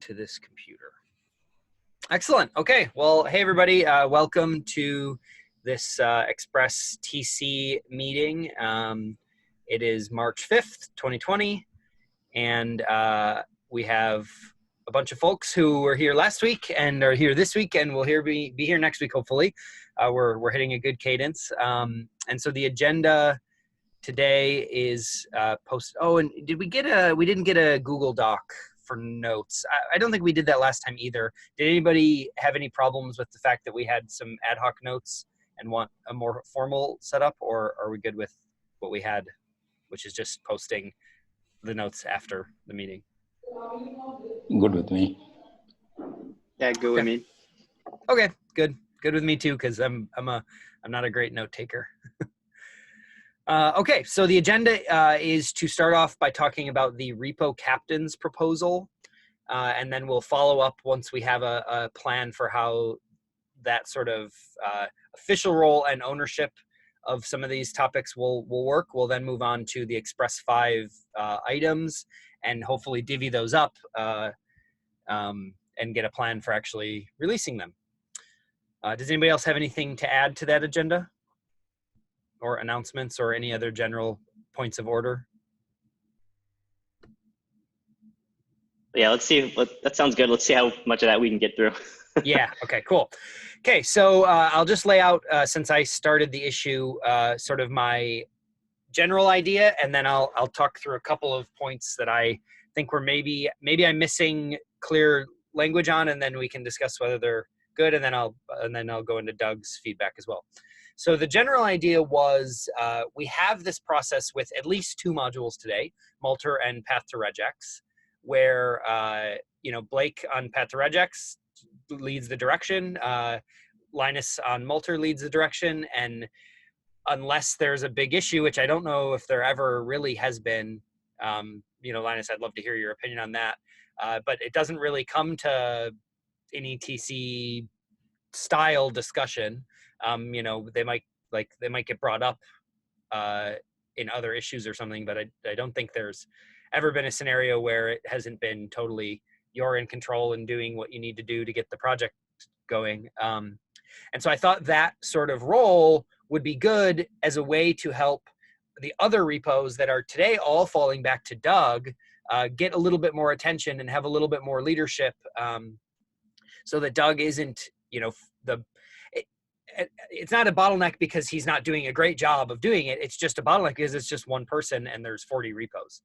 to this computer. Excellent. Okay. Well, hey, everybody. Welcome to this Express TC meeting. It is March 5th, 2020, and we have a bunch of folks who were here last week and are here this week and will be here next week, hopefully. We're hitting a good cadence. And so the agenda today is posted. Oh, and we didn't get a Google Doc for notes. I don't think we did that last time either. Did anybody have any problems with the fact that we had some ad hoc notes and want a more formal setup, or are we good with what we had, which is just posting the notes after the meeting? Good with me. Yeah, good with me. Okay, good with me too, because I'm not a great note taker. Okay, so the agenda is to start off by talking about the repo captain's proposal, and then we'll follow up once we have a plan for how that sort of official role and ownership of some of these topics will work. We'll then move on to the Express 5 items and hopefully divvy those up and get a plan for actually releasing them. Does anybody else have anything to add to that agenda? Or announcements or any other general points of order? Yeah, let's see. That sounds good. Let's see how much of that we can get through. Yeah, okay, cool. Okay, so I'll just lay out, since I started the issue, sort of my general idea, and then I'll talk through a couple of points that I think were maybe I'm missing clear language on, and then we can discuss whether they're good, and then I'll go into Doug's feedback as well. So the general idea was we have this process with at least two modules today, Multer and Path to Regex, where Blake on Path to Regex leads the direction, Linus on Multer leads the direction, and unless there's a big issue, which I don't know if there ever really has been, Linus, I'd love to hear your opinion on that, but it doesn't really come to any TC style discussion. They might get brought up in other issues or something, but I don't think there's ever been a scenario where it hasn't been totally you're in control and doing what you need to do to get the project going. And so I thought that sort of role would be good as a way to help the other repos that are today all falling back to Doug get a little bit more attention and have a little bit more leadership, so that Doug isn't, it's not a bottleneck because he's not doing a great job of doing it. It's just a bottleneck because it's just one person and there's 40 repos.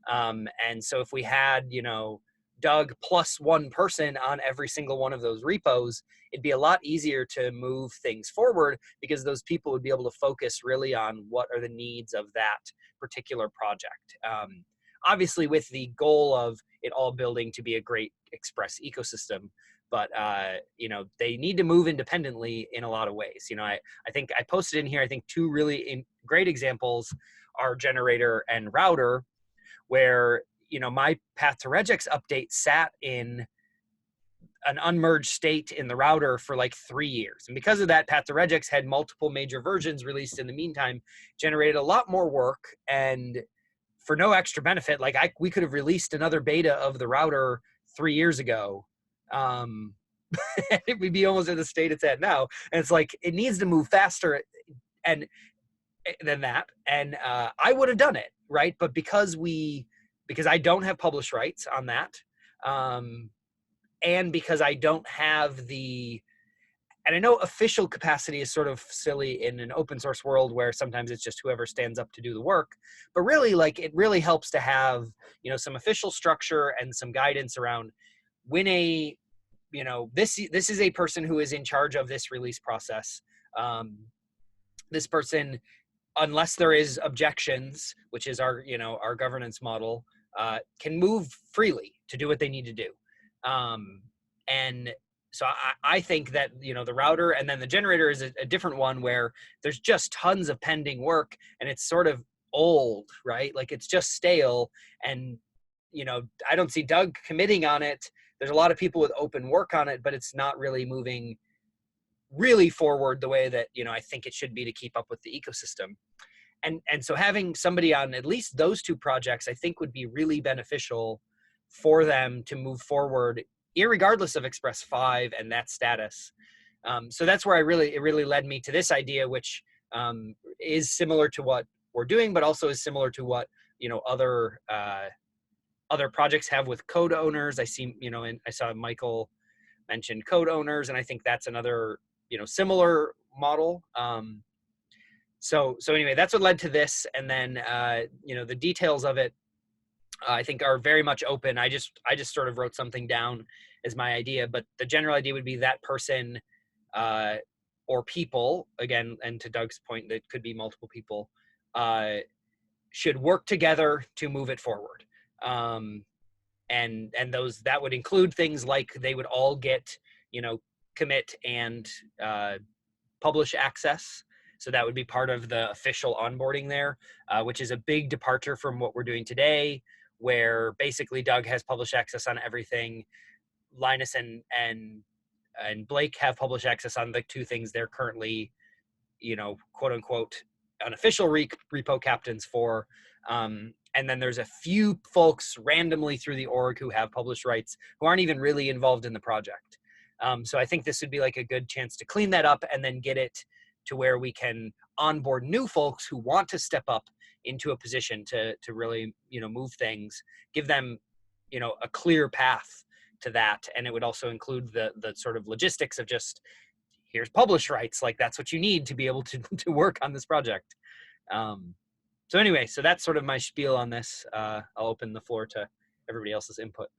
And so if we had, Doug plus one person on every single one of those repos, it'd be a lot easier to move things forward because those people would be able to focus really on what are the needs of that particular project. Obviously with the goal of it all building to be a great Express ecosystem, but they need to move independently in a lot of ways. I think I posted in here, I think two really great examples are generator and router, where my Path to Regex update sat in an unmerged state in the router for like 3 years. And because of that, Path to Regex had multiple major versions released in the meantime, generated a lot more work, and for no extra benefit, we could have released another beta of the router 3 years ago. We'd be almost in the state it's at now. And it's like, it needs to move faster than that. And I would have done it, right? But because I don't have publish rights on that, and because I don't have and I know official capacity is sort of silly in an open source world where sometimes it's just whoever stands up to do the work, but really it really helps to have, some official structure and some guidance around when this is a person who is in charge of this release process. This person, unless there is objections, which is our governance model, can move freely to do what they need to do. And so I think that, the router and then the generator is a different one where there's just tons of pending work and it's sort of old, right? Like it's just stale. And, I don't see Doug committing on it. There's a lot of people with open work on it, but it's not really moving really forward the way that, I think it should be to keep up with the ecosystem. And so having somebody on at least those two projects, I think would be really beneficial for them to move forward, irregardless of Express 5 and that status. So that's where it really led me to this idea, which is similar to what we're doing, but also is similar to what, other projects have with code owners. I see, and I saw Michael mention code owners, and I think that's another, similar model. So anyway, that's what led to this. And then, the details of it, I think are very much open. I just sort of wrote something down as my idea, but the general idea would be that person, or people, again, and to Doug's point, that could be multiple people, should work together to move it forward. And that would include things like they would all get, commit and publish access. So that would be part of the official onboarding there, which is a big departure from what we're doing today, where basically Doug has published access on everything. Linus and Blake have published access on the two things they're currently, quote unquote, unofficial repo captains for. And then there's a few folks randomly through the org who have published rights who aren't even really involved in the project. So I think this would be like a good chance to clean that up and then get it to where we can onboard new folks who want to step up into a position to really, move things, give them, a clear path to that. And it would also include the sort of logistics of just, here's publish rights. Like that's what you need to be able to work on this project. So anyway, so that's sort of my spiel on this. I'll open the floor to everybody else's input.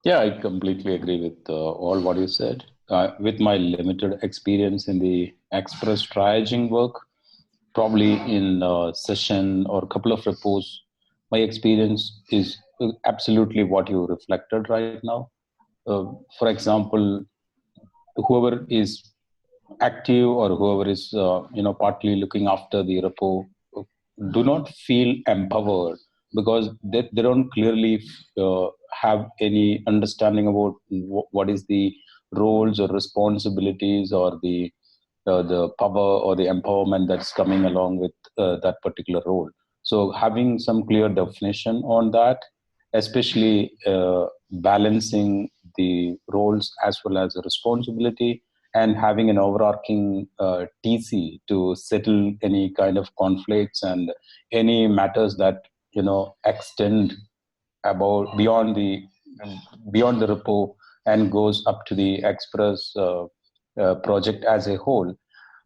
Yeah, I completely agree with all what you said. With my limited experience in the Express triaging work, probably in a session or a couple of repos, my experience is absolutely what you reflected right now. For example, whoever is active or whoever is partly looking after the repo do not feel empowered because they don't clearly have any understanding about what is the roles or responsibilities or the power or the empowerment that's coming along with that particular role. So having some clear definition on that, especially balancing the roles as well as the responsibility, and having an overarching TC to settle any kind of conflicts and any matters that extend about beyond the repo and goes up to the Express project as a whole.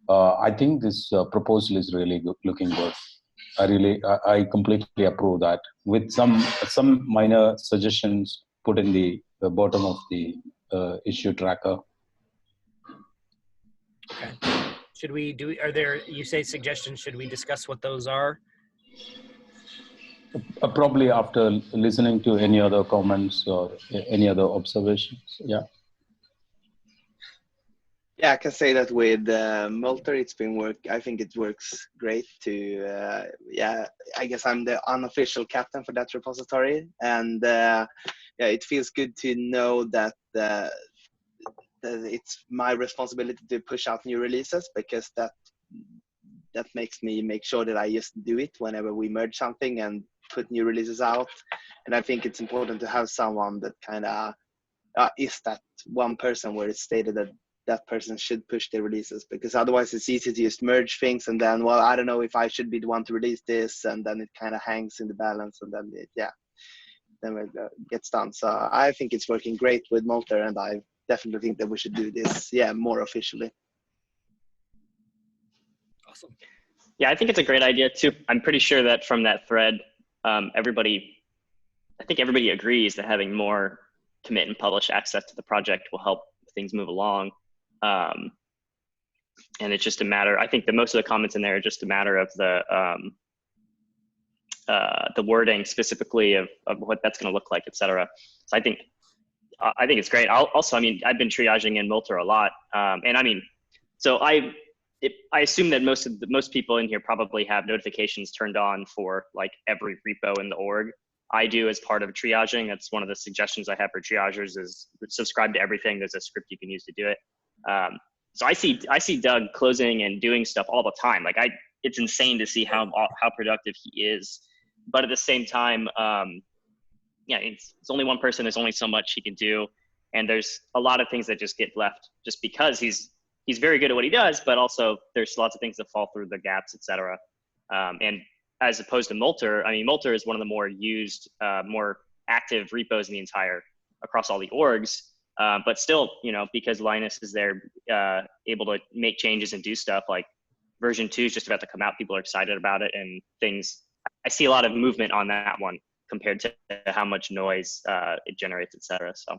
I think this proposal is really looking good. I completely approve that, with some minor suggestions put in the bottom of the issue tracker. Okay. Should we you say suggestions, should we discuss what those are? Probably after listening to any other comments or any other observations. Yeah. Yeah, I can say that with Multer, I think it works great to, I guess I'm the unofficial captain for that repository. And it feels good to know that it's my responsibility to push out new releases, because that makes me make sure that I just do it whenever we merge something and put new releases out. And I think it's important to have someone that kind of is that one person where it's stated that person should push the releases, because otherwise it's easy to just merge things and then, well, I don't know if I should be the one to release this, and then it kind of hangs in the balance, and then then it gets done. So I think it's working great with Multer, and I definitely think that we should do this more officially. Awesome. Yeah, I think it's a great idea too. I'm pretty sure that from that thread, everybody agrees that having more commit and publish access to the project will help things move along. And it's just a matter, I think that most of the comments in there are just a matter of the wording specifically of what that's going to look like, et cetera. So I think it's great. I've been triaging in Multer a lot. So I assume that most people in here probably have notifications turned on for like every repo in the org. I do as part of triaging. That's one of the suggestions I have for triagers is subscribe to everything. There's a script you can use to do it. So I see Doug closing and doing stuff all the time. Like it's insane to see how productive he is. But at the same time, yeah, it's only one person. There's only so much he can do. And there's a lot of things that just get left just because he's very good at what he does, but also there's lots of things that fall through the gaps, et cetera. And as opposed to Molter, I mean, Molter is one of the more used, more active repos in the entire, across all the orgs. But still, you know, because Linus is there, able to make changes and do stuff, like version 2 is just about to come out. People are excited about it, and things, I see a lot of movement on that one compared to how much noise it generates, et cetera. So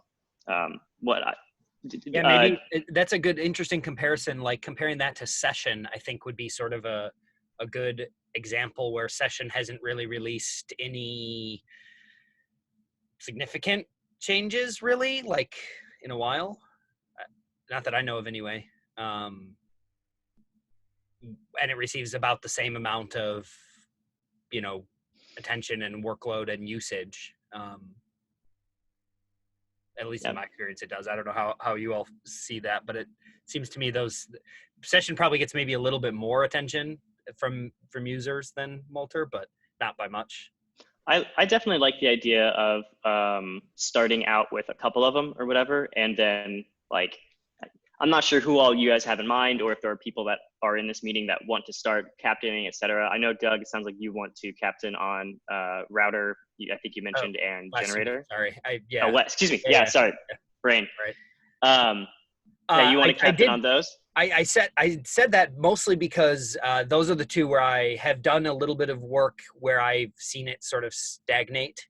yeah, maybe that's a good, interesting comparison. Like comparing that to Session, I think would be sort of a good example where Session hasn't really released any significant changes really, like in a while. Not that I know of anyway. And it receives about the same amount of, you know, attention and workload and usage. At least in my experience, it does. I don't know how you all see that, but it seems to me Session probably gets maybe a little bit more attention from users than Molter, but not by much. I definitely like the idea of starting out with a couple of them or whatever, and then like, I'm not sure who all you guys have in mind, or if there are people that are in this meeting that want to start captaining, et cetera. I know, Doug, it sounds like you want to captain on router, I think you mentioned, and generator. Sorry, excuse me. Yeah, sorry, brain. Right. Yeah, you want to captain on those? I said that mostly because those are the two where I have done a little bit of work where I've seen it sort of stagnate.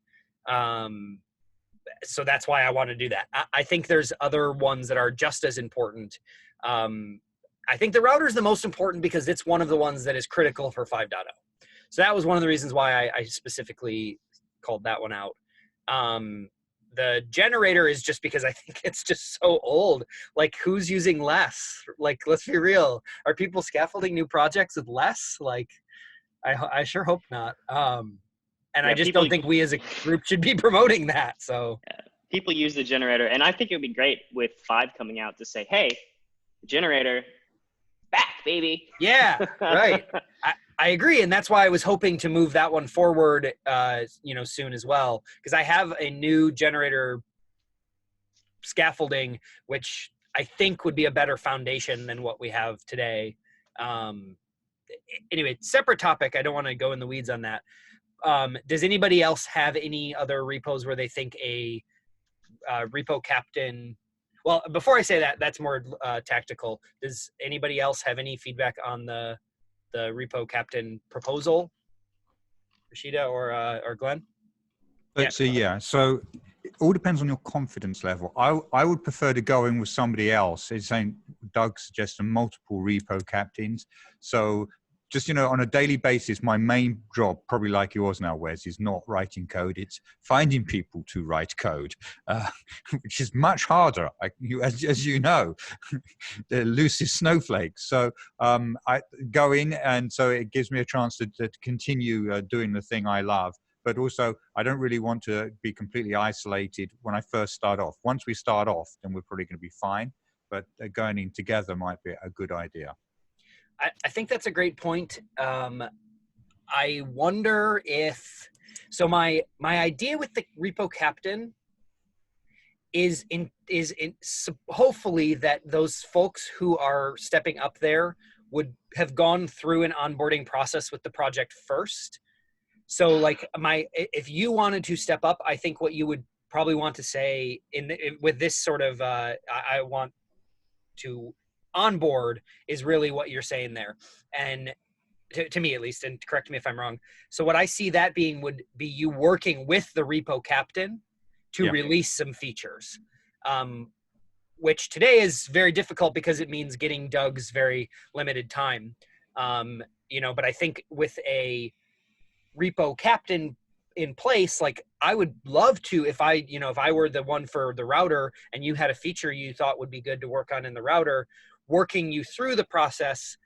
So that's why I want to do that. I think there's other ones that are just as important. I think the router is the most important because it's one of the ones that is critical for 5.0. So that was one of the reasons why I specifically called that one out. The generator is just because I think it's just so old. Like, who's using less? Like, let's be real. Are people scaffolding new projects with less? Like, I sure hope not. And I just don't think we as a group should be promoting that. So people use the generator, and I think it would be great with 5 coming out to say, hey, the generator, back, baby. Yeah, right. I agree, and that's why I was hoping to move that one forward, soon as well, because I have a new generator scaffolding, which I think would be a better foundation than what we have today. Anyway, separate topic. I don't want to go in the weeds on that. Does anybody else have any other repos where they think a repo captain? Well, before I say that, that's more tactical. Does anybody else have any feedback on the repo captain proposal? Rashida or Glenn? So it all depends on your confidence level. I would prefer to go in with somebody else. It's saying Doug suggested multiple repo captains. So just, on a daily basis, my main job, probably like yours now, Wes, is not writing code. It's finding people to write code, which is much harder, as you know, the loosest snowflakes. So I go in, and so it gives me a chance to continue doing the thing I love. But also, I don't really want to be completely isolated when I first start off. Once we start off, then we're probably going to be fine. But going in together might be a good idea. I think that's a great point. I wonder if, so my idea with the repo captain is hopefully that those folks who are stepping up there would have gone through an onboarding process with the project first. So like if you wanted to step up, I think what you would probably want to say with this sort of, I want to onboard is really what you're saying there. And to me at least, and correct me if I'm wrong. So what I see that being would be you working with the repo captain to release some features, which today is very difficult because it means getting Doug's very limited time. But I think with a repo captain in place, like I would love to, if I were the one for the router and you had a feature you thought would be good to work on in the router, working you through the process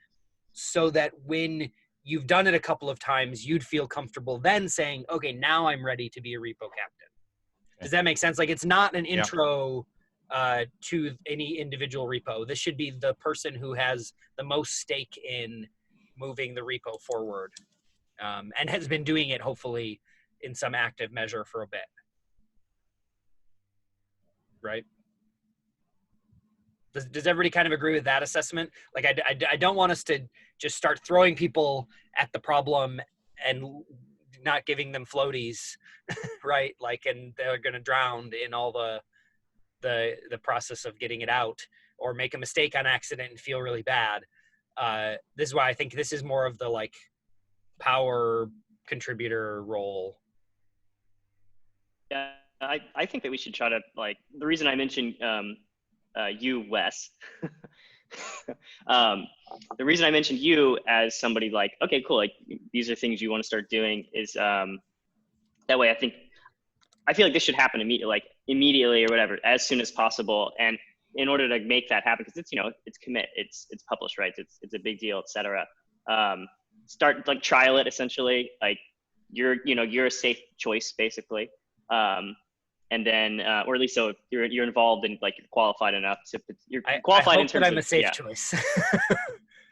so that when you've done it a couple of times, you'd feel comfortable then saying, okay, now I'm ready to be a repo captain. Okay. Does that make sense? Like, it's not an intro to any individual repo. This should be the person who has the most stake in moving the repo forward, and has been doing it hopefully in some active measure for a bit. right? Does everybody kind of agree with that assessment? Like, I don't want us to just start throwing people at the problem and not giving them floaties, right? Like, and they're going to drown in all the process of getting it out, or make a mistake on accident and feel really bad. This is why I think this is more of the like power contributor role. Yeah, I think that we should try to, like, the reason I mentioned you, Wes, the reason I mentioned you as somebody like, okay, cool, like these are things you want to start doing is that way I feel like this should happen immediately or whatever, as soon as possible. And in order to make that happen, because it's, you know, it's commit, it's published, right? It's a big deal, et cetera. Start, like, trial it essentially. Like, you're a safe choice basically. And then, or at least so if you're involved and like you're qualified enough to, you're qualified in terms that I'm of, a safe yeah. choice.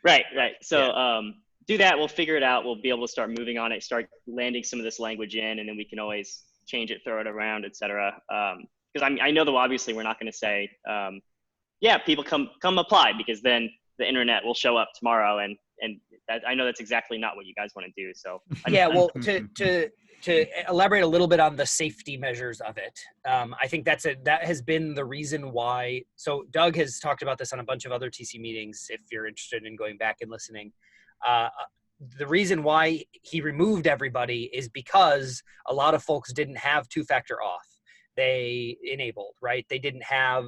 Right. So do that. We'll figure it out. We'll be able to start moving on it, start landing some of this language in, and then we can always change it, throw it around, et cetera. Because I know that obviously we're not going to say, yeah, people come apply, because then the internet will show up tomorrow, and that, I know that's exactly not what you guys want to do. So yeah, well, to elaborate a little bit on the safety measures of it, I think that has been the reason why. So Doug has talked about this on a bunch of other TC meetings, if you're interested in going back and listening. The reason why he removed everybody is because a lot of folks didn't have two-factor auth. They enabled, right? They didn't have,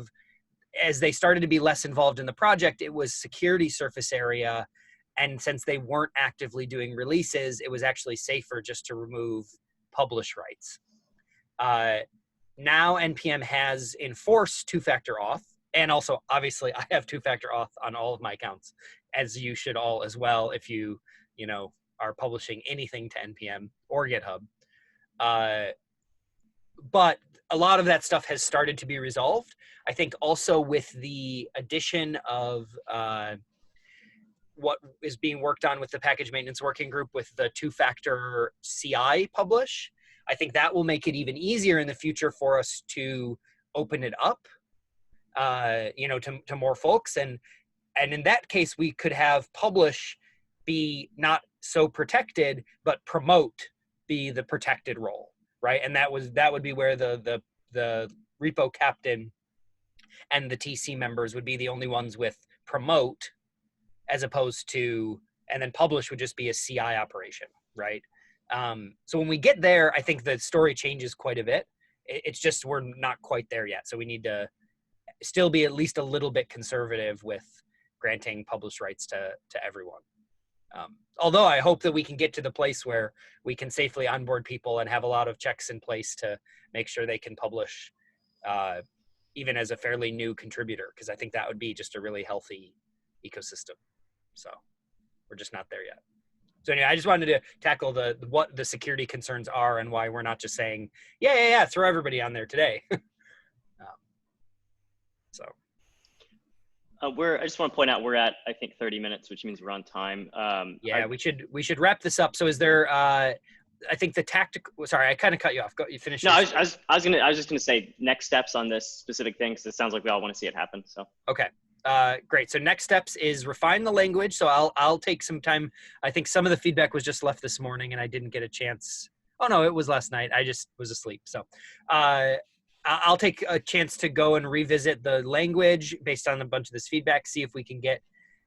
as they started to be less involved in the project, it was security surface area. And since they weren't actively doing releases, it was actually safer just to remove publish rights. Now NPM has enforced two-factor auth, and also obviously I have two-factor auth on all of my accounts, as you should all as well if you are publishing anything to NPM or GitHub. But a lot of that stuff has started to be resolved. I think also with the addition of what is being worked on with the package maintenance working group with the two-factor CI publish, I think that will make it even easier in the future for us to open it up, to more folks. And in that case, we could have publish be not so protected, but promote be the protected role, right? And that would be where the repo captain and the TC members would be the only ones with promote, as opposed to, and then publish would just be a CI operation, right? So when we get there, I think the story changes quite a bit. It's just we're not quite there yet. So we need to still be at least a little bit conservative with granting publish rights to everyone. Although I hope that we can get to the place where we can safely onboard people and have a lot of checks in place to make sure they can publish even as a fairly new contributor, because I think that would be just a really healthy ecosystem. So we're just not there yet. So anyway, I just wanted to tackle what the security concerns are and why we're not just saying, yeah, throw everybody on there today. I just want to point out we're at, I think, 30 minutes, which means we're on time. We should wrap this up. So is there, I think the tactical, sorry, I kind of cut you off. Go, you finish. No, I was just going to say next steps on this specific thing, because it sounds like we all want to see it happen. So. Okay. Great. So next steps is refine the language. So I'll take some time. I think some of the feedback was just left this morning and I didn't get a chance. Oh no, it was last night. I just was asleep. So, I'll take a chance to go and revisit the language based on a bunch of this feedback, see if we can get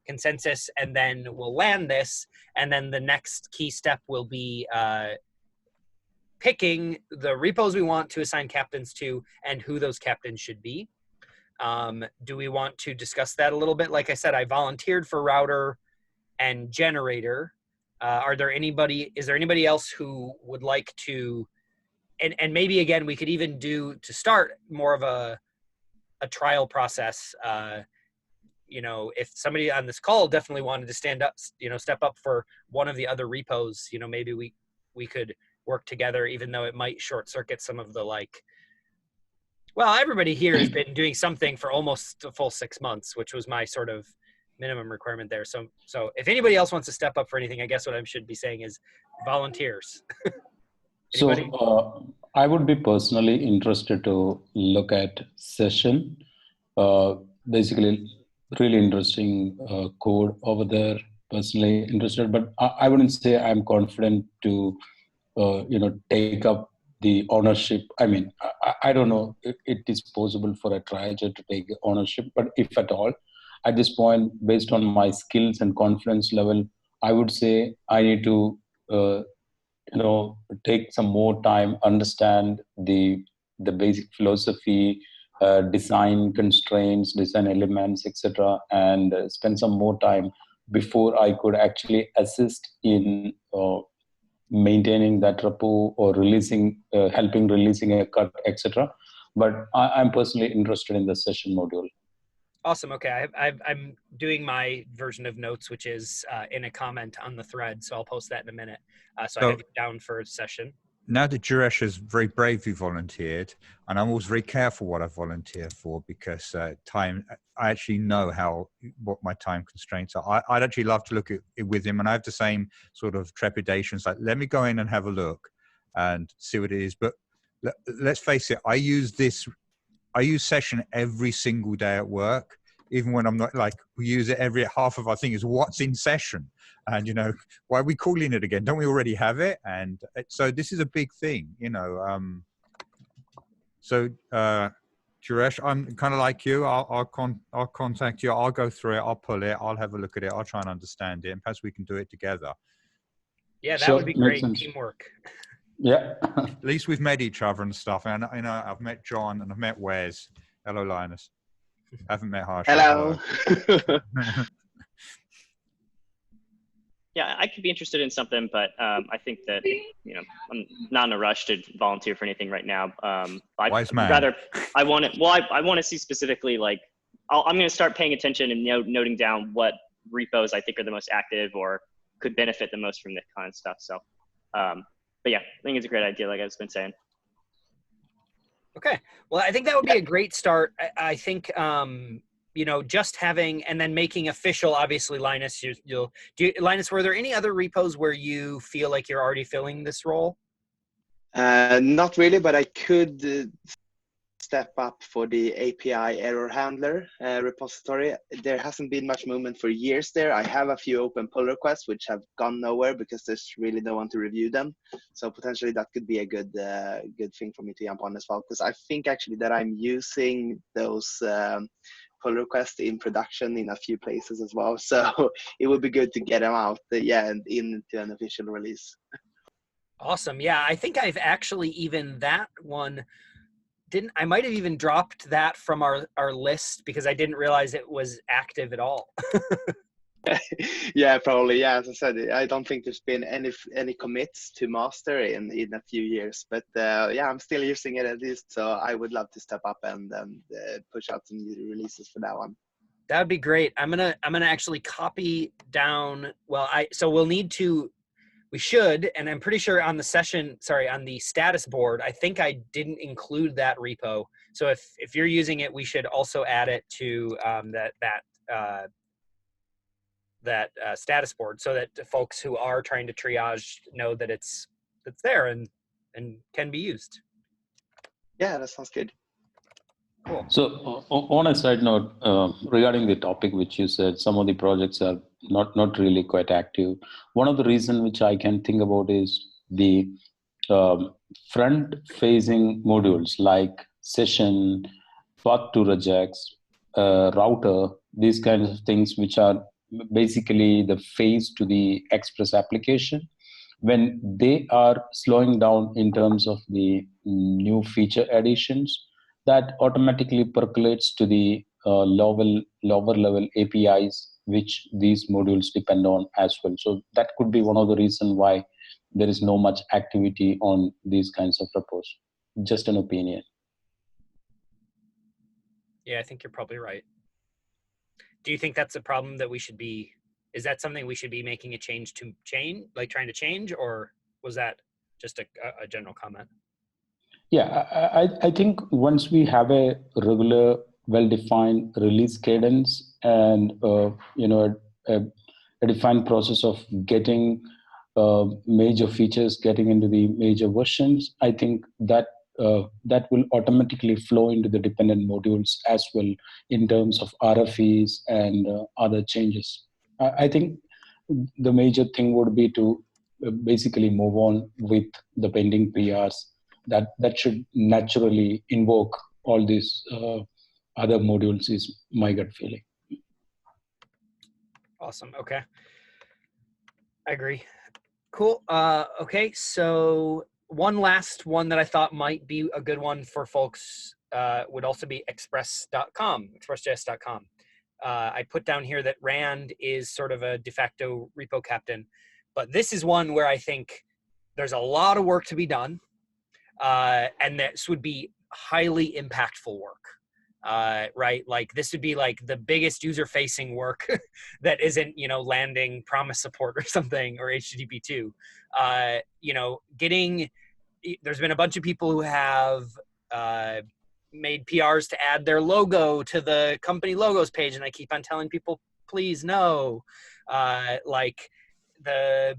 consensus, and then we'll land this. And then the next key step will be picking the repos we want to assign captains to and who those captains should be. Do we want to discuss that a little bit? Like I said, I volunteered for router and generator. Is there anybody else who would like to, and maybe again, we could even do to start more of a trial process. If somebody on this call definitely wanted to step up for one of the other repos, maybe we could work together, even though it might short circuit some of the well, everybody here has been doing something for almost a full 6 months, which was my sort of minimum requirement there. So if anybody else wants to step up for anything, I guess what I should be saying is volunteers. So I would be personally interested to look at session. Basically, really interesting code over there. Personally interested, but I wouldn't say I'm confident to, take up the ownership. I mean, I don't know if it is possible for a triager to take ownership, but if at all, at this point, based on my skills and confidence level, I would say I need to. Take some more time, understand the basic philosophy, design constraints, design elements, etc., and spend some more time before I could actually assist in maintaining that repo or helping releasing a cut, etc. But I'm personally interested in the session module. Awesome. Okay, I'm doing my version of notes, which is in a comment on the thread, so I'll post that in a minute. So I have you down for a session. Now that Juresh has very bravely volunteered, and I'm always very careful what I volunteer for because time, I actually know what my time constraints are. I'd actually love to look at it with him, and I have the same sort of trepidations. Like, let me go in and have a look and see what it is. But let's face it, I use session every single day at work. Even when I'm not, like, we use it every half of our thing is what's in session. And, why are we calling it again? Don't we already have it? And so this is a big thing, So, Juresh, I'm kind of like you. I'll contact you. I'll go through it. I'll pull it. I'll have a look at it. I'll try and understand it. And perhaps we can do it together. Yeah, that would be great. Teamwork. Yeah. At least we've met each other and stuff. And I've met John and I've met Wes. Hello, Linus. I haven't met Harsh. Hello. Yeah, I could be interested in something, but I think that I'm not in a rush to volunteer for anything right now. Wise man. I want to see specifically, like, I'm going to start paying attention and noting down what repos I think are the most active or could benefit the most from this kind of stuff. So, but yeah, I think it's a great idea, like I've been saying. Okay. Well, I think that would be a great start. I think, just having, and then making official, obviously, Linus, Linus, were there any other repos where you feel like you're already filling this role? Not really, but I could step up for the API error handler repository. There hasn't been much movement for years there. I have a few open pull requests which have gone nowhere because there's really no one to review them. So potentially that could be a good thing for me to jump on as well, because I think actually that I'm using those pull requests in production in a few places as well. So it would be good to get them out, and into an official release. Awesome. Yeah, I think I've actually that one. I might have even dropped that from our list because I didn't realize it was active at all. Yeah, probably. Yeah, as I said, I don't think there's been any commits to master in a few years, but I'm still using it at least. So I would love to step up and push out some new releases for that one. That would be great. I'm gonna actually copy down. Well, we'll need to. We should, and I'm pretty sure on the status board, I think I didn't include that repo. So if you're using it, we should also add it to that status board so that the folks who are trying to triage know that it's there and can be used. Yeah, that sounds good. Cool. So on a side note, regarding the topic which you said, some of the projects are not really quite active. One of the reasons which I can think about is the front-facing modules like session, path to regex, router, these kinds of things which are basically the face to the Express application. When they are slowing down in terms of the new feature additions, that automatically percolates to the lower level APIs, which these modules depend on as well. So that could be one of the reasons why there is no much activity on these kinds of repos. Just an opinion. Yeah, I think you're probably right. Do you think that's a problem that is that something we should be making a change to like trying to change, or was that just a general comment? Yeah, I think once we have a regular, well-defined release cadence and a defined process of getting major features getting into the major versions, I think that that will automatically flow into the dependent modules as well in terms of RFEs and other changes. I think the major thing would be to basically move on with the pending PRs. That should naturally invoke all these other modules is my gut feeling. Awesome. Okay. I agree. Cool. Okay. So one last one that I thought might be a good one for folks would also be Express.com, Express.js.com. I put down here that Rand is sort of a de facto repo captain, but this is one where I think there's a lot of work to be done, and this would be highly impactful work. Right? Like this would be like the biggest user-facing work that isn't, landing promise support or something or HTTP2. There's been a bunch of people who have made PRs to add their logo to the company logos page, and I keep on telling people, please no. Like the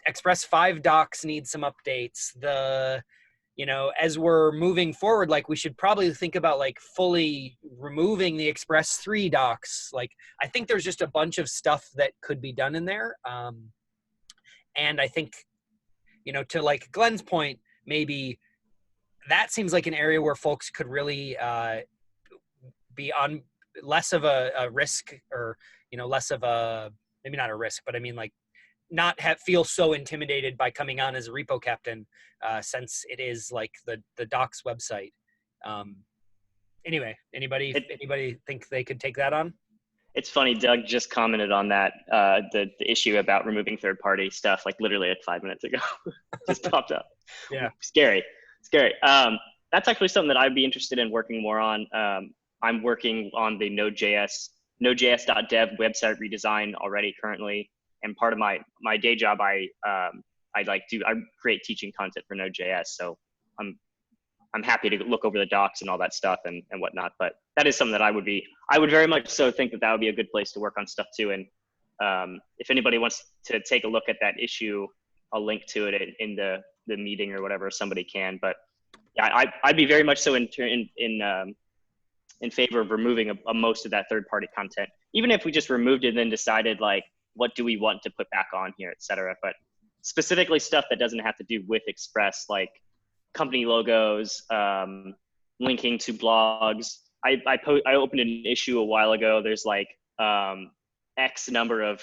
Express 5 docs need some updates. As we're moving forward, like we should probably think about like fully removing the Express 3 docs. Like I think there's just a bunch of stuff that could be done in there. And I think, to like Glenn's point, maybe that seems like an area where folks could really be on less of a risk, or, less of a, maybe not a risk, but I mean like not feel so intimidated by coming on as a repo captain, since it is like the docs website. Anyway, anybody think they could take that on? It's funny, Doug just commented on that, the issue about removing third-party stuff, like literally like 5 minutes ago. Just popped up. Yeah. Scary. That's actually something that I'd be interested in working more on. I'm working on the Node.js.dev website redesign already currently. And part of my day job, I create teaching content for Node.js. So I'm happy to look over the docs and all that stuff and whatnot. But that is something that I would very much so think that would be a good place to work on stuff too. And if anybody wants to take a look at that issue, I'll link to it in the meeting or whatever, somebody can. But yeah, I'd be very much so in favor of removing most of that third-party content, even if we just removed it and then decided like, what do we want to put back on here, et cetera. But specifically stuff that doesn't have to do with Express, like company logos, linking to blogs. I opened an issue a while ago. There's like X number of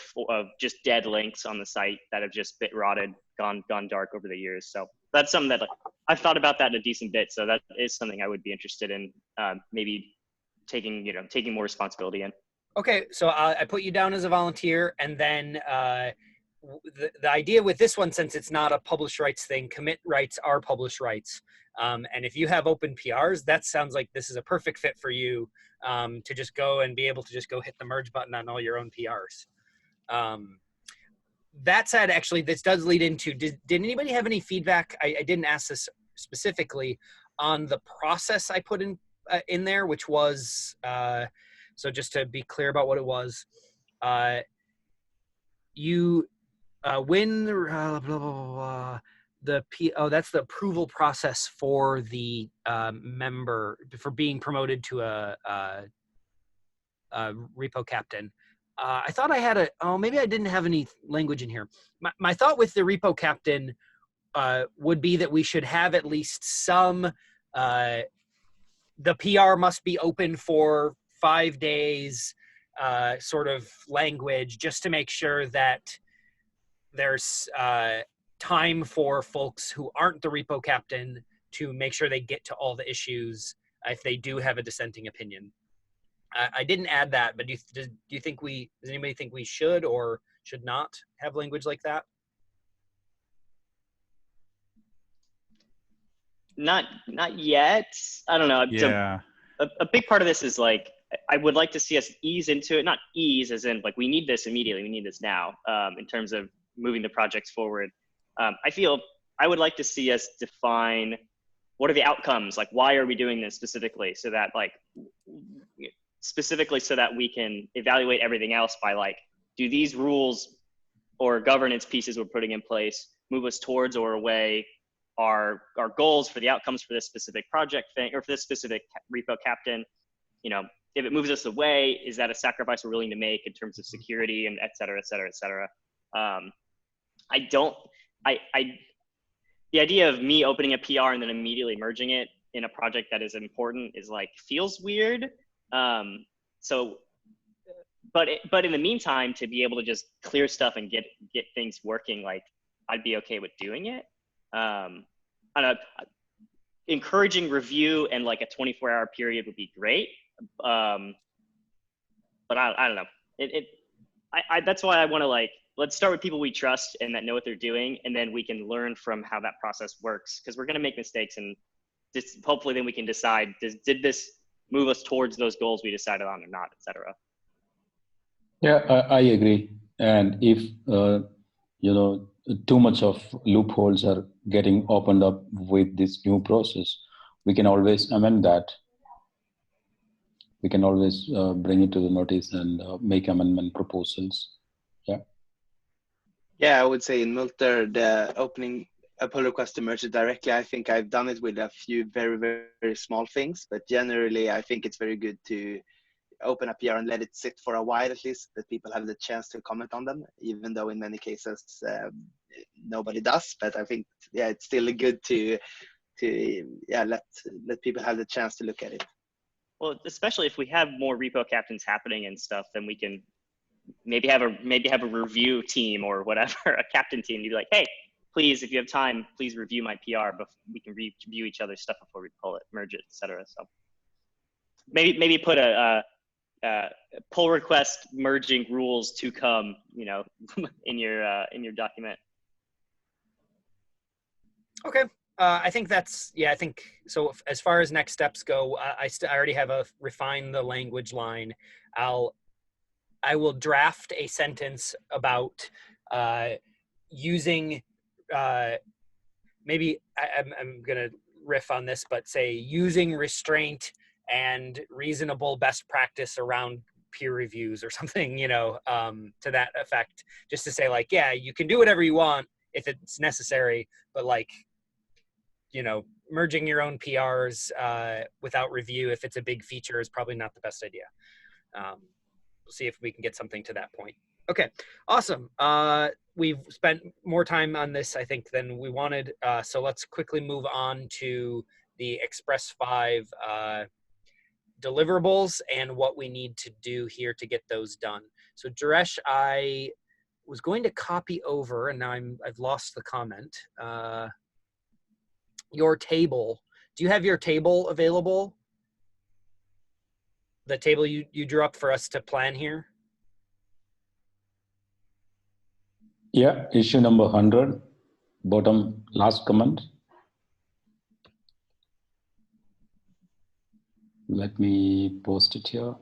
just dead links on the site that have just rotted, gone dark over the years. So that's something that I've thought about that a decent bit. So that is something I would be interested in, maybe taking more responsibility in. Okay, so I put you down as a volunteer, and then the idea with this one, since it's not a publish rights thing, commit rights are publish rights. And if you have open PRs, that sounds like this is a perfect fit for you, to just go and be able to just go hit the merge button on all your own PRs. That said, actually, this does lead into, did anybody have any feedback? I didn't ask this specifically on the process I put in there, which was, so just to be clear about what it was, that's the approval process for the member for being promoted to a repo captain. I thought I had maybe I didn't have any language in here. My thought with the repo captain would be that we should have at least some, the PR must be open for 5 days, sort of language, just to make sure that there's time for folks who aren't the repo captain to make sure they get to all the issues if they do have a dissenting opinion. I didn't add that, but does anybody think we should or should not have language like that? Not yet. I don't know. Yeah. So a big part of this is like, I would like to see us ease into it, not ease as in like we need this immediately, we need this now, in terms of moving the projects forward. I feel I would like to see us define what are the outcomes, like why are we doing this specifically, so that we can evaluate everything else by like, do these rules or governance pieces we're putting in place move us towards or away our goals for the outcomes for this specific project thing or for this specific repo captain. You know, if it moves us away, is that a sacrifice we're willing to make in terms of security and et cetera, et cetera, et cetera? The idea of me opening a PR and then immediately merging it in a project that is important is like, feels weird. But in the meantime, to be able to just clear stuff and get things working, like I'd be okay with doing it. Encouraging review and like a 24-hour period would be great. But I don't know. That's why I want to like, let's start with people we trust and that know what they're doing. And then we can learn from how that process works, because we're going to make mistakes, and just hopefully then we can decide, did this move us towards those goals we decided on or not, et cetera. Yeah, I agree. And if, too much of loopholes are getting opened up with this new process, we can always amend that. We can always bring it to the notice and make amendment proposals. Yeah. Yeah, I would say in Multer, the opening a pull request to merge it directly, I think I've done it with a few very, very, very small things, but generally I think it's very good to open a PR and let it sit for a while, at least, that people have the chance to comment on them, even though in many cases nobody does. But I think, yeah, it's still good to let people have the chance to look at it. Well, especially if we have more repo captains happening and stuff, then we can maybe have a review team or whatever, a captain team. You'd be like, hey, please, if you have time, please review my PR, but we can review each other's stuff before we pull it, merge it, etc. So maybe put a pull request merging rules to come, in your document. Okay. I think I think so. As far as next steps go, I already have refine the language line. I will draft a sentence about using, maybe I'm going to riff on this, but say using restraint and reasonable best practice around peer reviews or something, to that effect, just to say like, yeah, you can do whatever you want if it's necessary, but like, merging your own PRs without review, if it's a big feature, is probably not the best idea. We'll see if we can get something to that point. Okay, awesome. We've spent more time on this, I think, than we wanted. So let's quickly move on to the Express 5 deliverables and what we need to do here to get those done. So Jaresh, I was going to copy over, and now I've lost the comment. Your table. Do you have your table available? The table you drew up for us to plan here? Yeah, issue number 100, bottom last comment. Let me post it here.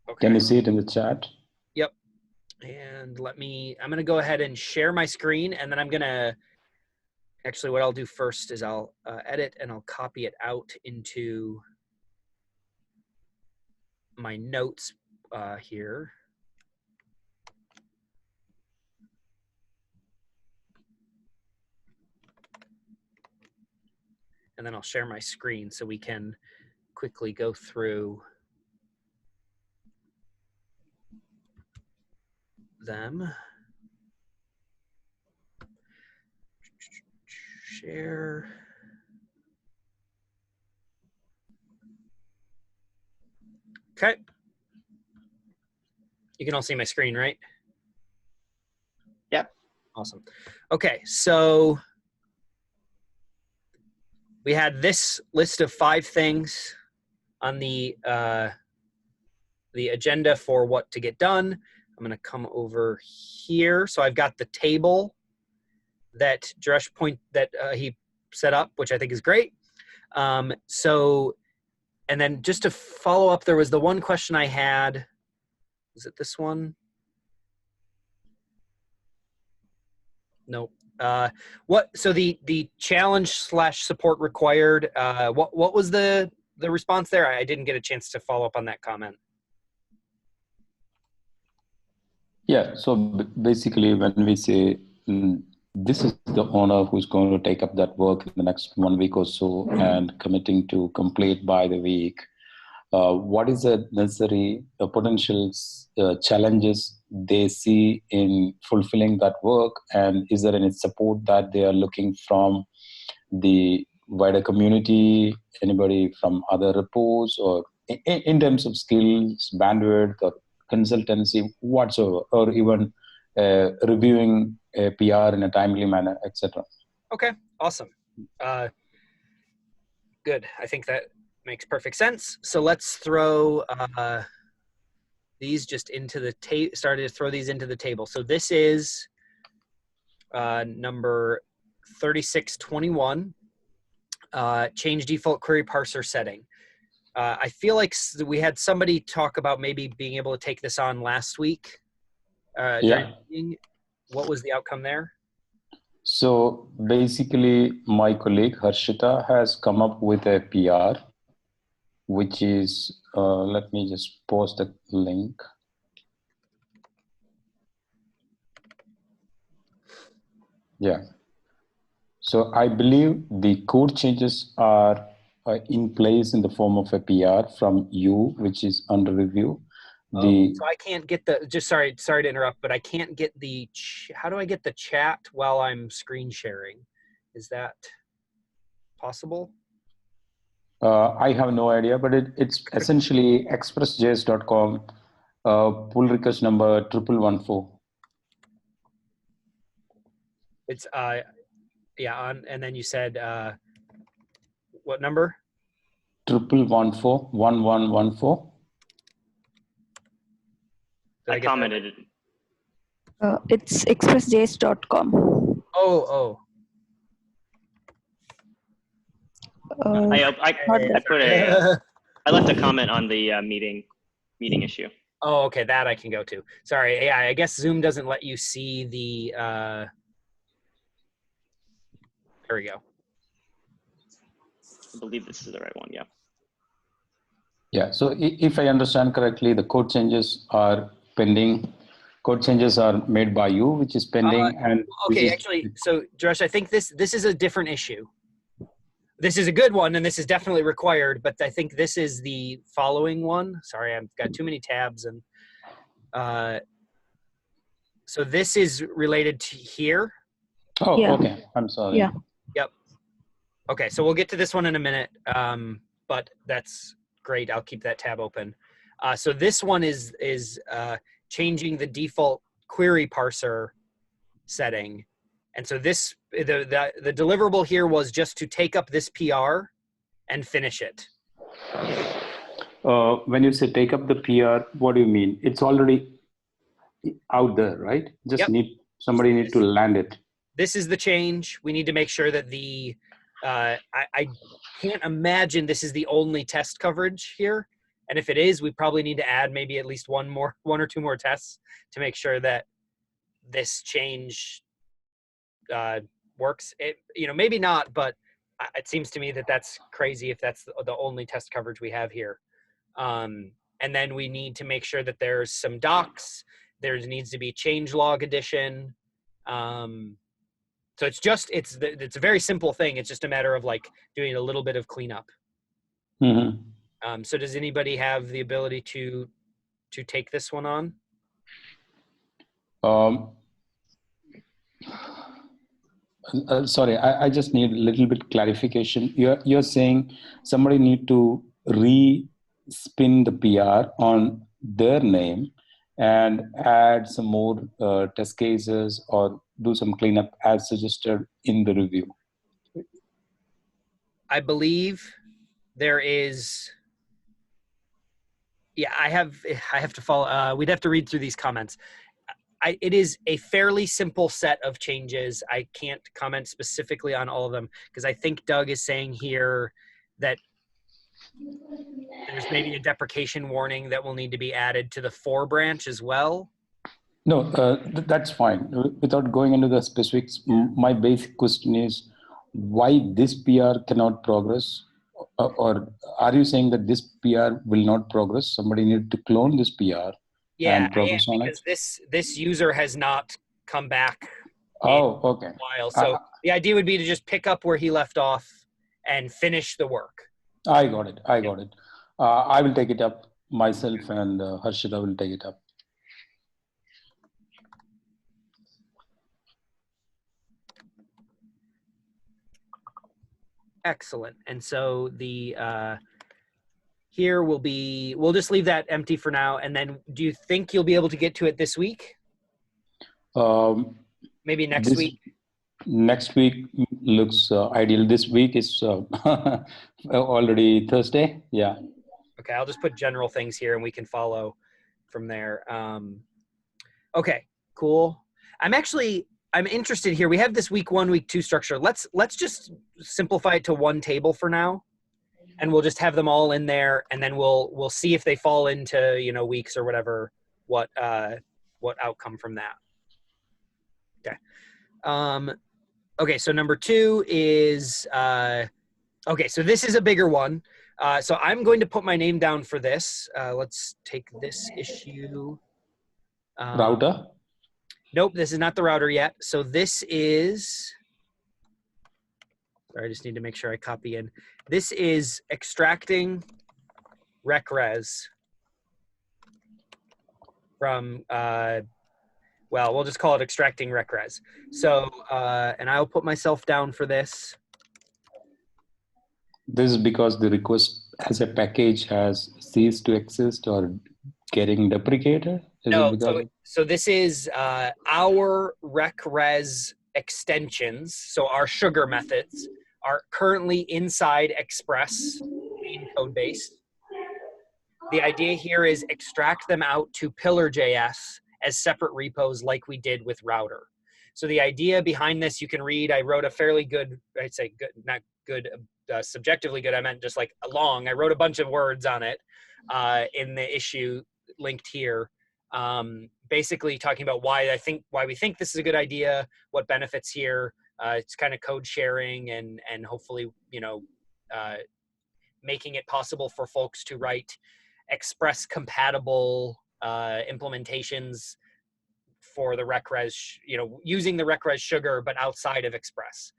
Okay. Can you see it in the chat? Yep. And I'm going to go ahead and share my screen, and then I'm going to, actually what I'll do first is I'll edit and I'll copy it out into my notes here. And then I'll share my screen so we can quickly go through them. Share. Okay. You can all see my screen, right? Yeah. Awesome. Okay, so we had this list of 5 things on the agenda for what to get done. I'm going to come over here. So I've got the table that Jaresh he set up, which I think is great. And then just to follow up, there was the one question I had. Is it this one? Nope. So the challenge / support required, what was the the response there? I didn't get a chance to follow up on that comment. Yeah, so basically when we say this is the owner who's going to take up that work in the next 1 week or so and committing to complete by the week, what is the necessary potential challenges they see in fulfilling that work, and is there any support that they are looking from the wider community, anybody from other repos, or in terms of skills, bandwidth, or consultancy whatsoever, or even reviewing a PR in a timely manner, etc. Okay, awesome. Good. I think that makes perfect sense. So let's throw these just into the table. Started to throw these into the table. So this is number 3621. Change default query parser setting. I feel like we had somebody talk about maybe being able to take this on last week. Yeah. What was the outcome there? So basically, my colleague Harshita has come up with a PR, which is, let me just post the link. Yeah. So I believe the code changes are in place in the form of a PR from you, which is under review. So I can't get the, just sorry to interrupt, but I can't get the, how do I get the chat while I'm screen sharing? Is that possible? I have no idea, but it's essentially express.js.com, pull request number 1114. It's, yeah, and then you said, what number? 1114. I commented it. It's express.js.com. Oh. I put a I left a comment on the meeting issue. Oh, okay, that I can go to. Sorry, yeah, I guess Zoom doesn't let you see the. There we go. I believe this is the right one. Yeah. Yeah. So if I understand correctly, the code changes are pending. Code changes are made by you, which is pending. And okay, actually, so Josh, I think this is a different issue. This is a good one, and this is definitely required, but I think this is the following one. Sorry, I've got too many tabs, and so this is related to here. Oh, yeah. Okay. I'm sorry. Yeah. Yep. Okay, so we'll get to this one in a minute, but that's great. I'll keep that tab open. So this one is changing the default query parser setting. And so this, the deliverable here was just to take up this PR and finish it. When you say take up the PR, what do you mean? It's already out there, right? Just somebody need to land it. This is the change. We need to make sure that the, I can't imagine this is the only test coverage here. And if it is, we probably need to add maybe at least one or two more tests to make sure that this change works. Maybe not, but it seems to me that that's crazy if that's the only test coverage we have here. And then we need to make sure that there's some docs. There needs to be change log addition. So it's a very simple thing. It's just a matter of like doing a little bit of cleanup. Mm-hmm. So does anybody have the ability to take this one on? Sorry, I just need a little bit clarification. You're saying somebody need to re-spin the PR on their name and add some more test cases or do some cleanup as suggested in the review. I believe there is. Yeah, I have to follow. We'd have to read through these comments. It is a fairly simple set of changes. I can't comment specifically on all of them because I think Doug is saying here that there's maybe a deprecation warning that will need to be added to the for branch as well. No, that's fine. Without going into the specifics, my basic question is why this PR cannot progress Or are you saying that this PR will not progress? Somebody need to clone this PR Yeah, and progress on it? because this user has not come back Oh, okay. in a while. So the idea would be to just pick up where he left off and finish the work. I got it. I got it. I will take it up myself, and Harshita will take it up. Excellent. And so the here will be, we'll just leave that empty for now. And then do you think you'll be able to get to it this week? Maybe next week? Next week looks ideal. This week is already Thursday. Yeah. Okay, I'll just put general things here and we can follow from there. Okay, cool. I'm interested here. We have this week 1, week 2 structure. Let's just simplify it to one table for now, and we'll just have them all in there, and then we'll see if they fall into, you know, weeks or whatever, what outcome from that. Okay. Okay, so number 2 is okay, so this is a bigger one. So I'm going to put my name down for this. Let's take this issue. Router? Nope, this is not the router yet. So this is, sorry, I just need to make sure I copy in. This is extracting recres from, well, we'll just call it extracting recres. So, and I'll put myself down for this. This is because the request as a package has ceased to exist or getting deprecated? No, so this is our recres extensions. So our sugar methods are currently inside Express main code base. The idea here is extract them out to Pillar.js as separate repos like we did with router. So the idea behind this, you can read, I wrote a fairly good, I'd say good, not good, subjectively good, I meant just like long. I wrote a bunch of words on it in the issue linked here. Basically talking about why we think this is a good idea, what benefits here. It's kind of code sharing and hopefully, you know, making it possible for folks to write Express compatible implementations for the recres, you know, using the recres sugar, but outside of Express.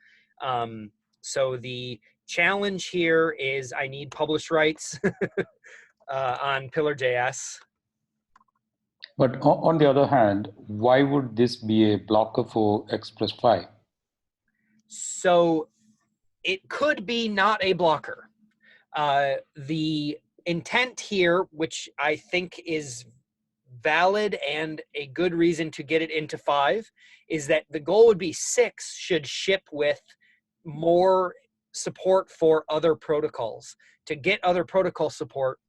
So the challenge here is I need publish rights on Pillar.js. But on the other hand, why would this be a blocker for Express 5? So it could be not a blocker. The intent here, which I think is valid and a good reason to get it into 5, is that the goal would be 6 should ship with more support for other protocols. To get other protocol support,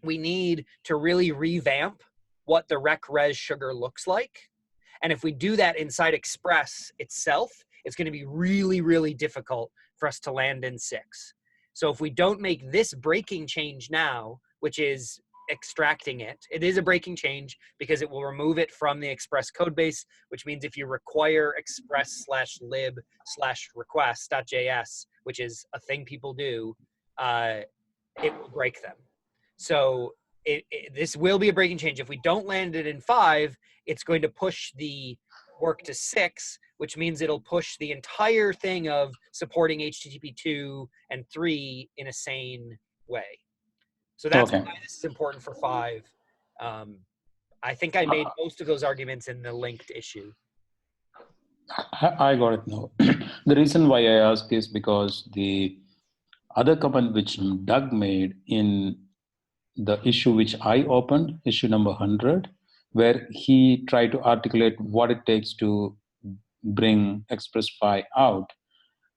we need to really revamp what the rec-res sugar looks like. And if we do that inside Express itself, it's going to be really, really difficult for us to land in 6. So if we don't make this breaking change now, which is extracting it, it is a breaking change because it will remove it from the Express code base, which means if you require express/lib/request.js, which is a thing people do, it will break them. So this will be a breaking change. If we don't land it in 5, it's going to push the work to 6, which means it'll push the entire thing of supporting HTTP 2 and 3 in a sane way. So that's why this is important for 5. I think I made most of those arguments in the linked issue. I got it now. The reason why I ask is because the other comment which Doug made in the issue which I opened, issue number 100, where he tried to articulate what it takes to bring Express 5 out,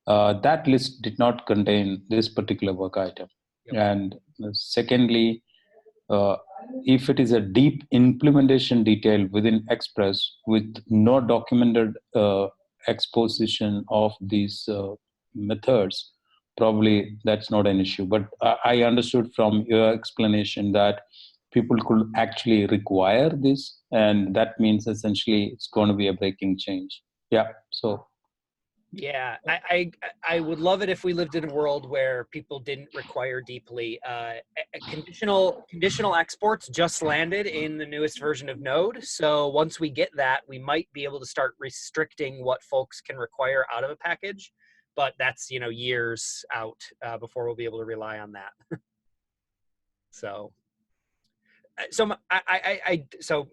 that list did not contain this particular work item. Yep. And secondly, if it is a deep implementation detail within Express with no documented exposition of these methods, probably that's not an issue. But I understood from your explanation that people could actually require this, and that means essentially it's going to be a breaking change. Yeah, so Yeah, I would love it if we lived in a world where people didn't require deeply. Conditional exports just landed in the newest version of Node, so once we get that, we might be able to start restricting what folks can require out of a package. But that's years out before we'll be able to rely on that. So. So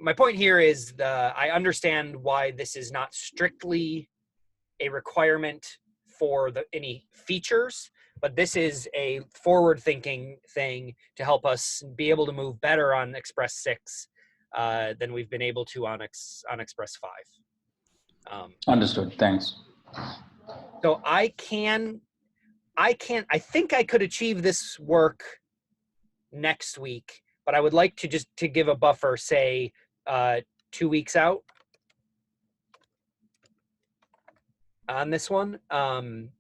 my point here is I understand why this is not strictly a requirement for any features, but this is a forward-thinking thing to help us be able to move better on Express 6 than we've been able to on Express 5. Understood. Thanks. So I think I could achieve this work next week, but I would like to give a buffer, say 2 weeks out on this one. And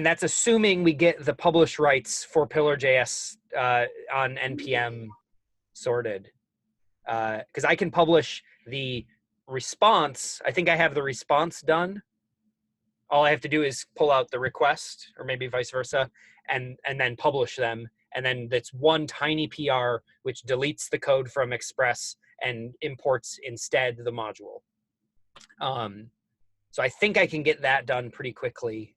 that's assuming we get the publish rights for Pillar.js on NPM sorted. Because I can publish the response. I think I have the response done. All I have to do is pull out the request, or maybe vice versa, and then publish them. And then that's one tiny PR which deletes the code from Express and imports instead the module. So I think I can get that done pretty quickly.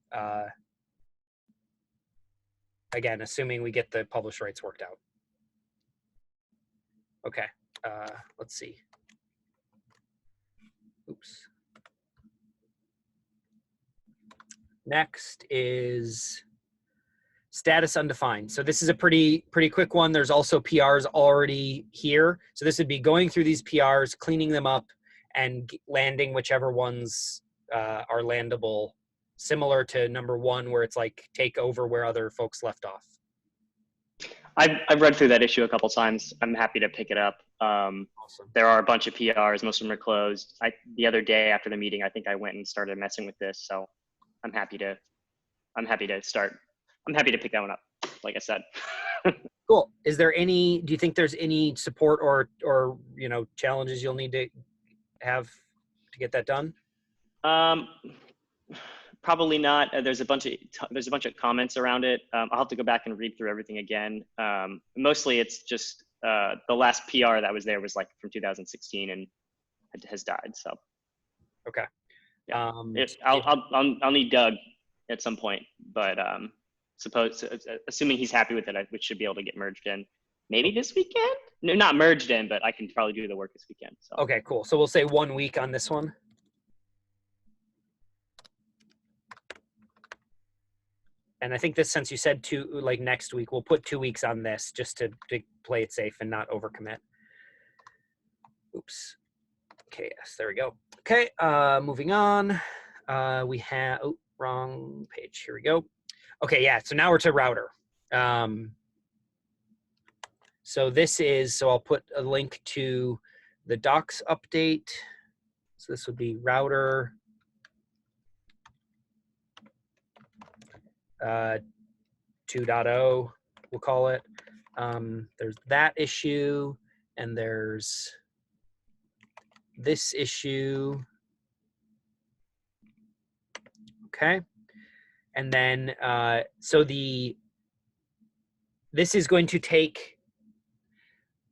Again, assuming we get the publish rights worked out. Okay, let's see. Oops. Next is status undefined. So this is a pretty quick one. There's also PRs already here. So this would be going through these PRs, cleaning them up, and landing whichever ones are landable, similar to number 1, where it's like take over where other folks left off. I've read through that issue a couple times. I'm happy to pick it up. Awesome. There are a bunch of PRs. Most of them are closed. The other day after the meeting, I think I went and started messing with this. So I'm happy to start. I'm happy to pick that one up, like I said. Cool. Do you think there's any support or challenges you'll need to have to get that done? Probably not. There's a bunch of comments around it. I'll have to go back and read through everything again. Mostly it's just the last PR that was there was like from 2016 and it has died. So okay. Yeah. I'll need Doug at some point, but assuming he's happy with it, we should be able to get merged in maybe this weekend. No, not merged in, but I can probably do the work this weekend. So. Okay, cool. So we'll say 1 week on this one. And I think this, since you said next week, we'll put 2 weeks on this just to play it safe and not overcommit. Oops. Okay, yes, there we go. Okay, moving on. We have, wrong page. Here we go. Okay, yeah, so now we're to router. So I'll put a link to the docs update. So this would be router 2.0, we'll call it. There's that issue, and there's this issue. Okay. And then, this is going to take,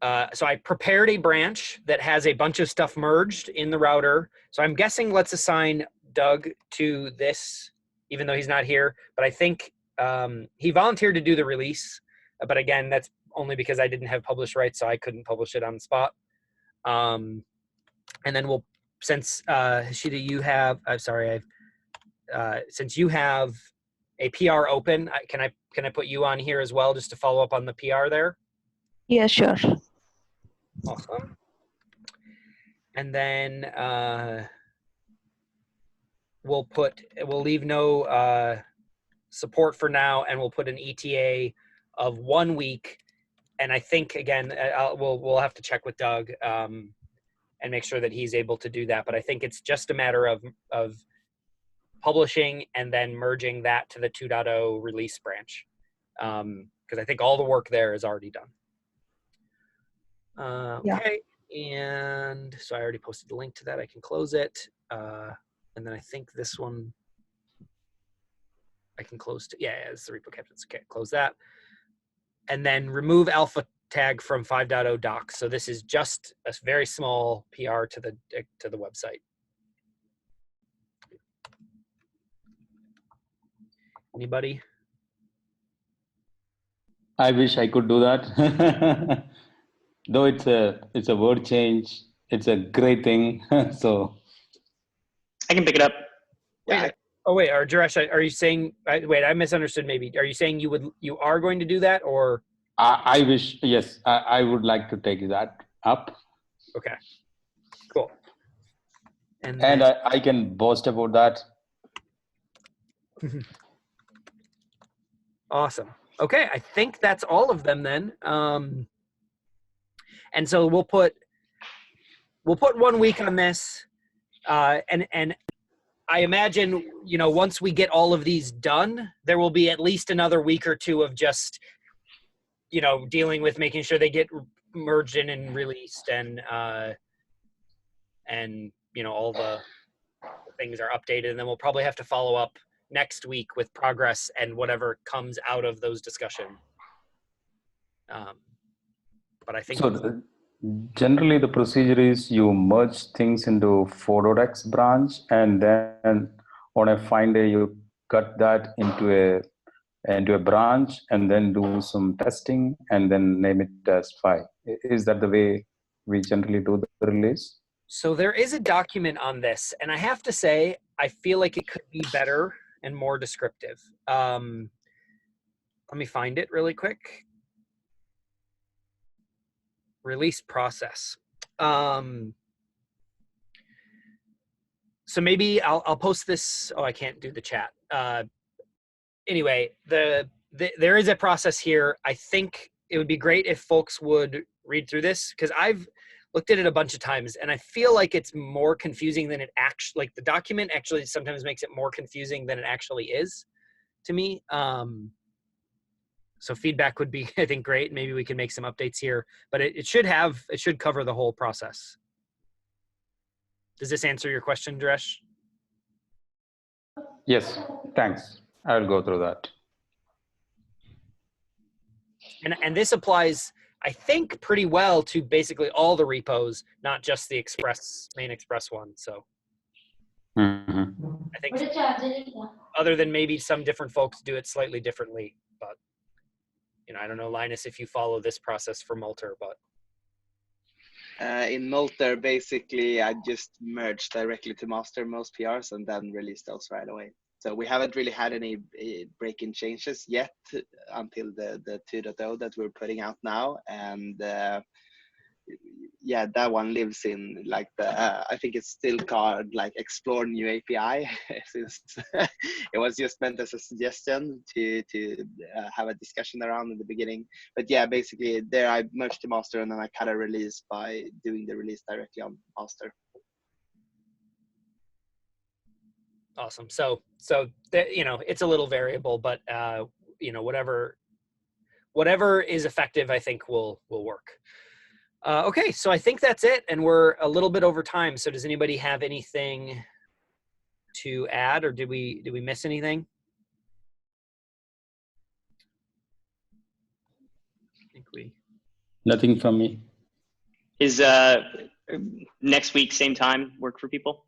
so I prepared a branch that has a bunch of stuff merged in the router. So I'm guessing let's assign Doug to this, even though he's not here. But I think he volunteered to do the release. But again, that's only because I didn't have publish rights, so I couldn't publish it on the spot. And then since Hashida, you have, I'm sorry, since you have a PR open, can I put you on here as well, just to follow up on the PR there? Yeah, sure. Awesome. And then we'll leave no support for now, and we'll put an ETA of 1 week. And I think again, we'll have to check with Doug and make sure that he's able to do that. But I think it's just a matter of publishing and then merging that to the 2.0 release branch, because I think all the work there is already done. Yeah. Okay, and so I already posted the link to that. I can close it. And then I think this one I can close to, yeah, it's the repo captains. Okay, close that. And then remove alpha tag from 5.0 docs. So this is just a very small PR to the website. Anybody? I wish I could do that. Though it's a word change, it's a great thing. So I can pick it up. Wait, wait, or Jaresh, are you saying? Wait, I misunderstood. Maybe are you saying you are going to do that, or? I wish, yes, I would like to take that up. Okay, cool. And then, I can boast about that. Awesome. Okay, I think that's all of them then. And so we'll put 1 week on this, and I imagine, you know, once we get all of these done, there will be at least another week or two of just, you know, dealing with making sure they get merged in and released, and you know, all the things are updated, and then we'll probably have to follow up next week with progress and whatever comes out of those discussions. But I think so. Generally, the procedure is you merge things into 4.x branch, and then on a fine day you cut that into a branch, and then do some testing, and then name it as 5. Is that the way we generally do the release? So there is a document on this, and I have to say, I feel like it could be better and more descriptive. Let me find it really quick. Release process. So maybe I'll post this. Oh, I can't do the chat. Anyway, there is a process here. I think it would be great if folks would read through this, because I've looked at it a bunch of times, and I feel like it's more confusing than it actually, like the document actually sometimes makes it more confusing than it actually is to me. So feedback would be, I think, great. Maybe we can make some updates here, but it should cover the whole process. Does this answer your question, Dresh? Yes, thanks. I'll go through that. And this applies, I think, pretty well to basically all the repos, not just the main Express one. So I think other than maybe some different folks do it slightly differently, but you know, I don't know, Linus, if you follow this process for Multer, but. In Multer, basically, I just merged directly to master most PRs and then released those right away. So we haven't really had any break-in changes yet until the 2.0 that we're putting out now. And yeah, that one lives in like I think it's still called like explore new API, since it was just meant as a suggestion to have a discussion around in the beginning. But yeah, basically there I merged to master, and then I cut a release by doing the release directly on master. Awesome. So you know, it's a little variable, but you know, whatever is effective, I think will work. Okay, so I think that's it, and we're a little bit over time. So does anybody have anything to add, or did we miss anything? I think nothing from me. Is next week same time work for people?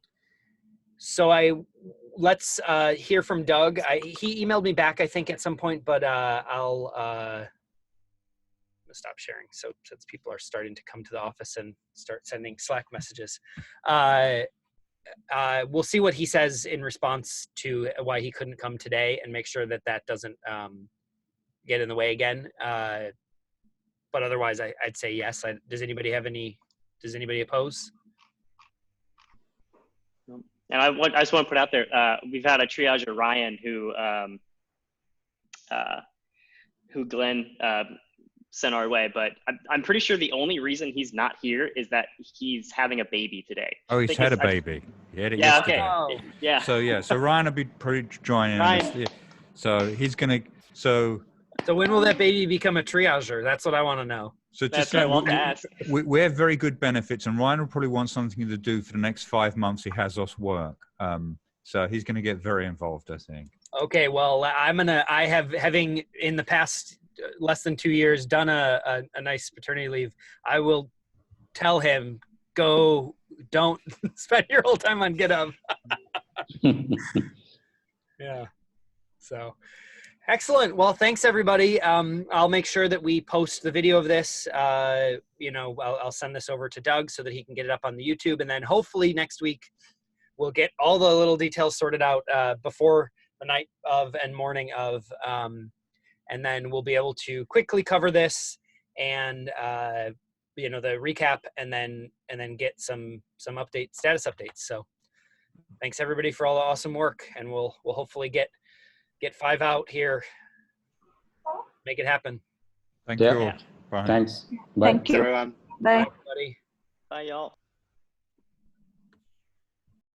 So let's hear from Doug. He emailed me back, I think, at some point, but I'll stop sharing. So since people are starting to come to the office and start sending Slack messages, we'll see what he says in response to why he couldn't come today, and make sure that doesn't get in the way again. But otherwise, I'd say yes. Does anybody oppose? And I just want to put out there, we've had a triager, Ryan, who Glenn sent our way, but I'm pretty sure the only reason he's not here is that he's having a baby today. Oh, he's had a baby. He had it yeah, yesterday. okay. Oh. Yeah. So Ryan will be probably joining us. So he's gonna. So when will that baby become a triager? That's what I want to know. So That's just what I want to ask. we have very good benefits, and Ryan will probably want something to do for the next 5 months. He has us work, so he's going to get very involved, I think. Okay, well, I have, having in the past less than 2 years done a nice paternity leave, I will tell him, don't spend your whole time on GitHub. Yeah. So excellent. Well, thanks everybody. I'll make sure that we post the video of this. I'll send this over to Doug so that he can get it up on the YouTube, and then hopefully next week we'll get all the little details sorted out before the night of and morning of, and then we'll be able to quickly cover this and the recap, and then get some status updates. So thanks everybody for all the awesome work, and we'll hopefully get 5 out here, make it happen. Thank you all. Yeah. Bye. Thanks. Bye. Thank you. Everyone. Bye. Bye, everybody. Bye, y'all.